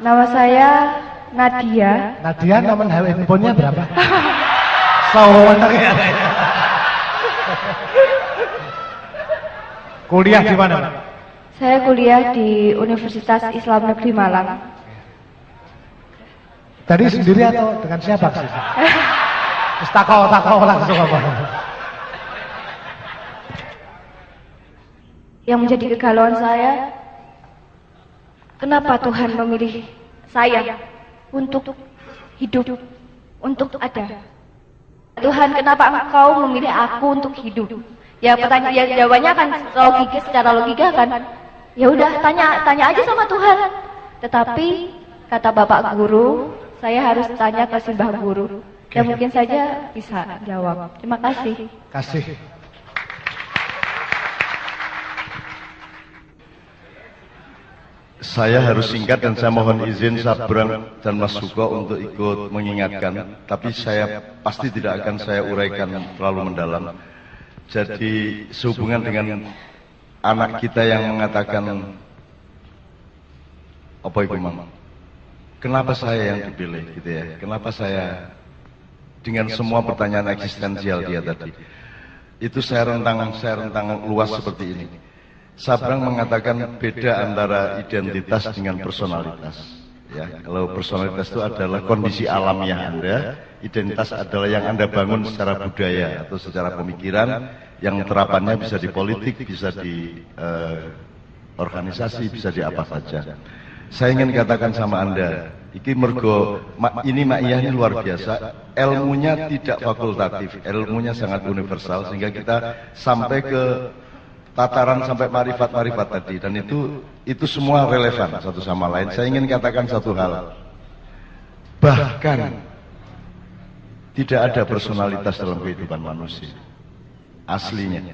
Nama saya Nadia. Nadia, nomor handphonenya berapa? Sawananya. Kuliah di mana? Saya kuliah di Universitas Islam Negeri Malang. Tadi sendiri atau dengan siapa sih? Takau langsung apa? Yang menjadi kegalauan saya, kenapa Tuhan memilih saya untuk hidup, untuk ada? Tuhan, kenapa Engkau memilih aku untuk hidup? Ya pertanyaan jawabannya kan secara logika kan. Ya udah tanya aja sama Tuhan. Tetapi kata Bapak Guru, saya harus tanya ke Simbah Guru. Dan mungkin saja bisa jawab. Terima kasih. Kasih. Saya harus singkat dan saya mohon izin Sabrang dan Mas Suko untuk ikut mengingatkan. Tapi saya pasti tidak akan saya uraikan terlalu mendalam. Jadi sehubungan dengan anak kita yang mengatakan apa itu Mam? Kenapa saya yang dipilih gitu ya? Kenapa saya dengan semua pertanyaan eksistensial dia tadi? Itu saya rentang luas seperti ini. Sabrang mengatakan beda antara identitas dengan personalitas. Ya, kalau personalitas itu adalah kondisi alamiah Anda, identitas adalah yang Anda bangun secara budaya atau secara pemikiran, yang terapannya bisa di politik, bisa di organisasi, bisa di apa saja. Saya ingin katakan sama Anda, ini Ma'iyah ini luar biasa, ilmunya tidak fakultatif, ilmunya sangat universal, sehingga kita sampai ke tataran sampai marifat-marifat tadi, dan itu semua relevan satu sama lain. Saya ingin katakan satu hal, bahkan tidak ada personalitas dalam kehidupan manusia aslinya.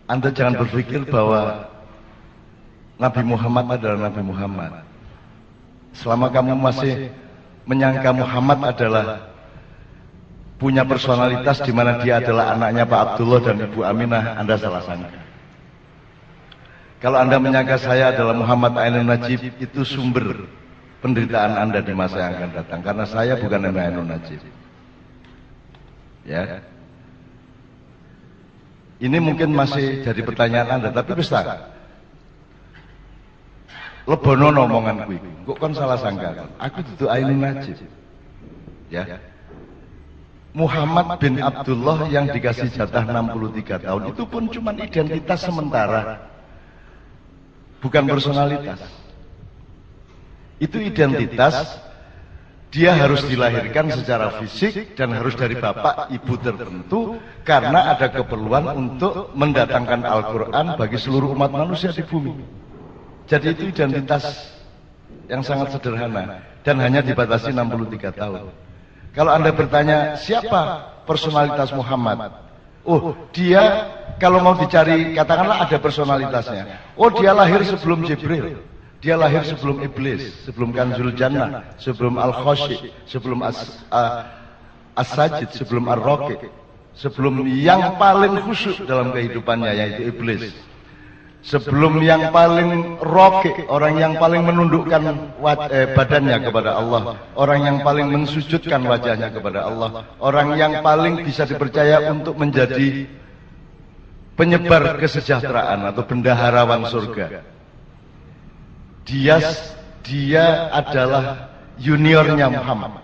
Anda jangan berpikir bahwa Nabi Muhammad adalah Nabi Muhammad. Selama kamu masih menyangka Muhammad adalah punya personalitas di mana dia adalah anaknya Pak Abdullah dan Ibu Aminah, Anda salah sangka. Kalau Anda menyangka saya adalah Muhammad Ainun Najib, itu sumber penderitaan Anda di masa yang akan datang, karena saya bukan Ainun Najib. Ya. Ini mungkin masih jadi pertanyaan Anda, tapi besar. Lebono omongan kuwi. Kok kan salah sangka. Aku dudu Ainun Najib. Ya. Muhammad bin Abdullah yang dikasih jatah 63 tahun itu pun cuma identitas sementara, bukan personalitas. Itu identitas, dia harus dilahirkan secara fisik dan harus dari bapak ibu tertentu karena ada keperluan untuk mendatangkan Al-Quran bagi seluruh umat manusia di bumi. Jadi itu identitas yang sangat sederhana dan hanya dibatasi 63 tahun. Kalau Anda bertanya, siapa personalitas Muhammad? Oh, dia kalau mau dicari, katakanlah ada personalitasnya. Oh, dia lahir sebelum Jibril. Dia lahir sebelum Iblis, sebelum Kanzul Jannah, sebelum Al-Khoshi, sebelum As-Sajid, sebelum Ar-Roqi, sebelum yang paling khusyuk dalam kehidupannya, yaitu Iblis. Sebelum yang paling roke, orang yang paling menundukkan badannya kepada Allah, orang yang paling mensujudkan wajahnya kepada Allah, orang yang paling bisa dipercaya untuk menjadi penyebar kesejahteraan atau bendaharawan surga. Dia adalah juniornya Muhammad.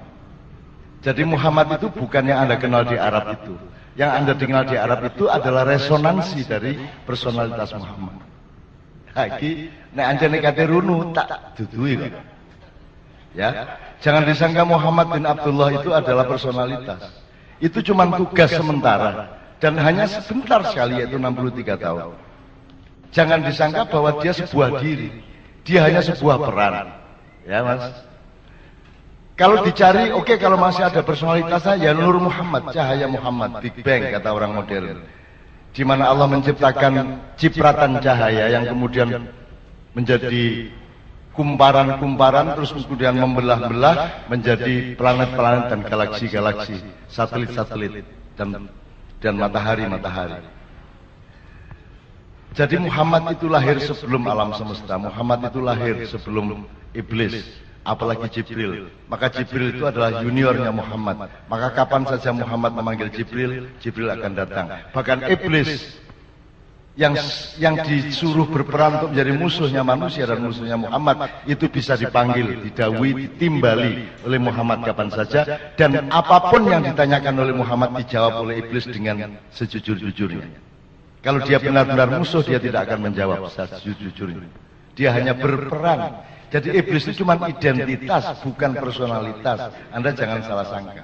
Jadi Muhammad itu bukan yang Anda kenal di Arab itu. Yang Anda kenal di Arab itu adalah resonansi dari personalitas Muhammad. Lagi, nek anjane kate runu tak dudui kok. Ya, jangan disangka Muhammad bin Abdullah itu adalah personalitas. Itu cuma tugas sementara dan hanya sebentar sekali, yaitu 63 tahun. Jangan disangka bahwa dia sebuah diri. Dia hanya sebuah peran. Ya, Mas. Kalau dicari, oke, kalau masih ada personalitasnya, ya Nur Muhammad, cahaya Muhammad, Big Bang kata orang modern. Di mana Allah menciptakan cipratan cahaya yang kemudian menjadi kumparan-kumparan, terus kemudian membelah-belah menjadi planet-planet dan galaksi-galaksi, satelit-satelit dan matahari-matahari. Jadi Muhammad itu lahir sebelum alam semesta. Muhammad itu lahir sebelum iblis, apalagi Jibril. Maka Jibril itu adalah juniornya Muhammad. Maka kapan saja Muhammad memanggil Jibril, Jibril akan datang. Bahkan iblis yang disuruh berperan untuk menjadi musuhnya manusia dan musuhnya Muhammad itu bisa dipanggil, didawui, ditimbali oleh Muhammad kapan saja, dan apapun yang ditanyakan oleh Muhammad dijawab oleh iblis dengan sejujur-jujurnya. Kalau dia benar-benar musuh, dia tidak akan menjawab sejujurnya. Dia hanya berperan. Jadi iblis itu cuma identitas, bukan personalitas. Anda jangan salah sangka.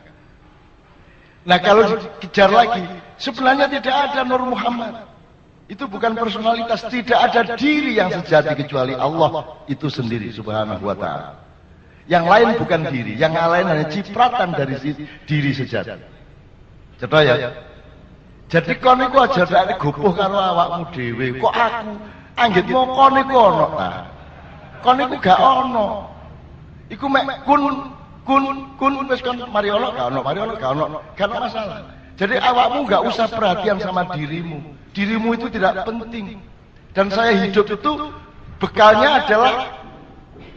Nah, kalau dikejar lagi, sebenarnya tidak ada Nur Muhammad. Itu bukan personalitas, tidak ada diri yang sejati kecuali Allah itu sendiri subhanahu wa ta'ala. Yang lain bukan diri, yang lain hanya cipratan dari diri sejati. Coba ya. Jadi kon iku aja dak gopoh karo awakmu dhewe. Kok aku anggitmu kon iku ana ta? Kon iku gak ana. Iku mek kun wis kon mari ana gak ana, gak masalah. Jadi awakmu gak usah perhatian sama dirimu. Dirimu itu tidak penting. Dan saya hidup itu bekalnya adalah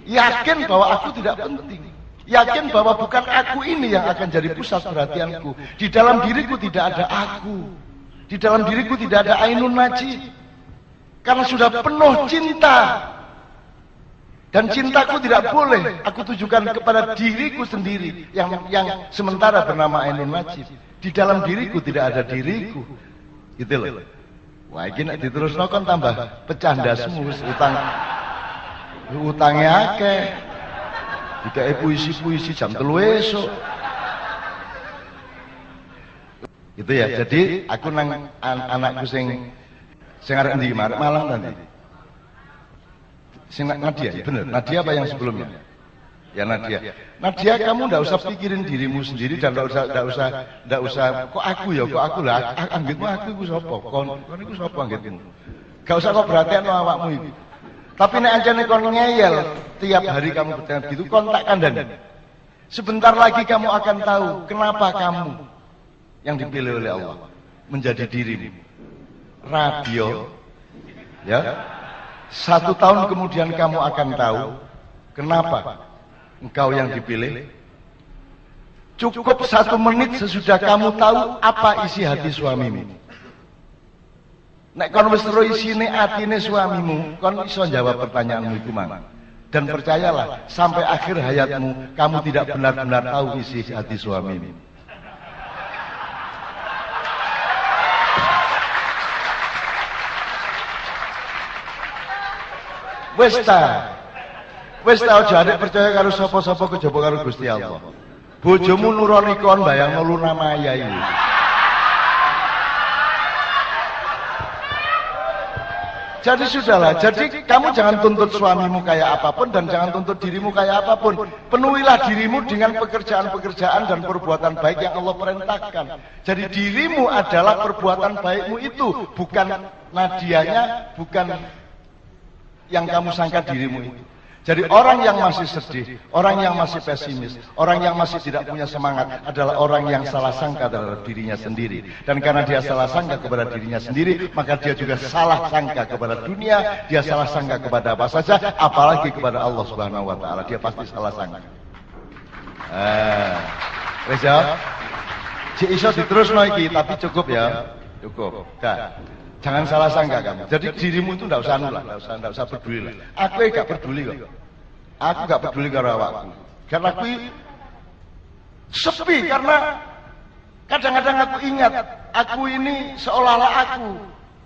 yakin bahwa aku tidak penting. Yakin bahwa bukan aku ini yang akan jadi pusat perhatianku. Di dalam diriku tidak ada aku. Di dalam diriku tidak ada ainun najib. Karena sudah penuh cinta. Dan cintaku tidak boleh aku tujukan kepada diriku sendiri yang sementara bernama ainun najib. Di dalam diriku tidak ada diriku. Gitu loh. Wah, ini nek diterusno kon tambah pecah ndasmu utangnya akeh. Dikae puisi-puisi jam 3 esuk. Gitu ya. Jadi aku nang anakku sing arek ndi Malang nanti. Sing Nadia, bener. Nadia apa yang sebelumnya? Ya Nadia. Nadia, kamu ndak usah pikirin dirimu sendiri dan ndak usah kok aku lah anggitmu aku iku sapa? Kon iku sapa anggitmu? Gak usah kok perhatian awakmu iki. Tapi nek ancane kon ngeyel tiap hari kamu bertanya gitu, kon tak kandhani. Sebentar lagi kamu akan tahu kenapa kamu yang dipilih oleh Allah menjadi dirimu. Radio, ya. 1 tahun kemudian kamu akan tahu kenapa engkau yang dipilih. Cukup 1 menit sesudah kamu tahu apa isi hati suamimu. Nek kon wis ro isine atine suamimu, kon iso jawab pertanyaanmu iku mang. Dan percayalah, sampai akhir hayatmu kamu tidak benar-benar tahu isi hati suamimu. Wis ta aja arek percaya karo sapa-sapa kejaba karo Gusti Allah. Bojomu nuroni kon bayangno Luna Maya iki. Jadi sudahlah, jadi kamu jangan tuntut suamimu kayak apapun dan jangan tuntut dirimu kayak apapun. Penuhilah dirimu dengan pekerjaan-pekerjaan dan perbuatan baik yang Allah perintahkan. Jadi dirimu adalah perbuatan baikmu itu, bukan Nadianya, bukan yang kamu sangka dirimu itu. Jadi orang yang masih sedih, orang yang masih pesimis, orang yang masih tidak punya semangat adalah orang yang salah sangka terhadap dirinya sendiri. Dan karena dia salah sangka kepada dirinya sendiri, maka dia juga salah sangka kepada dunia, dia salah sangka kepada apa saja, apalagi kepada Allah Subhanahu wa taala. Dia pasti salah sangka. Wis ya. Cik iso diterusno iki, tapi cukup ya. Cukup. Jangan salah sangka kamu. Jadi dirimu itu tidak usah nolak, tidak usah peduli lah. Aku gak peduli kok. Aku gak peduli karo awakku. Karena aku sepi, karena kadang-kadang aku ingat aku ini seolah-olah aku,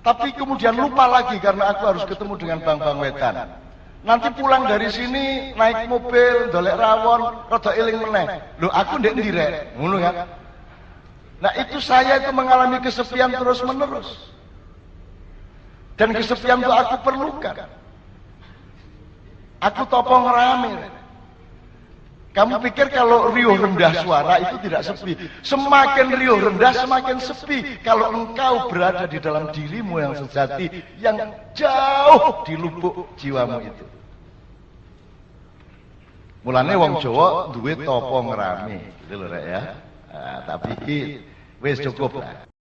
tapi kemudian lupa lagi karena aku harus ketemu dengan bang-bang wetan. Nanti pulang dari sini naik mobil, dolek rawon, rada eling meneh. Loh aku ndek ndi rek? Ngono kan? Nah itu saya itu mengalami kesepian terus-menerus. Dan kesepian itu aku perlukan. Aku topong rame. Kamu pikir kalau riuh rendah suara itu tidak sepi? Semakin riuh rendah semakin sepi. Kalau engkau berada di dalam dirimu yang sejati, yang jauh di lubuk jiwamu itu. Mulane wong Jawa duwe topong rame, gitu lho rek ya. Tapi iki wis cukup lah.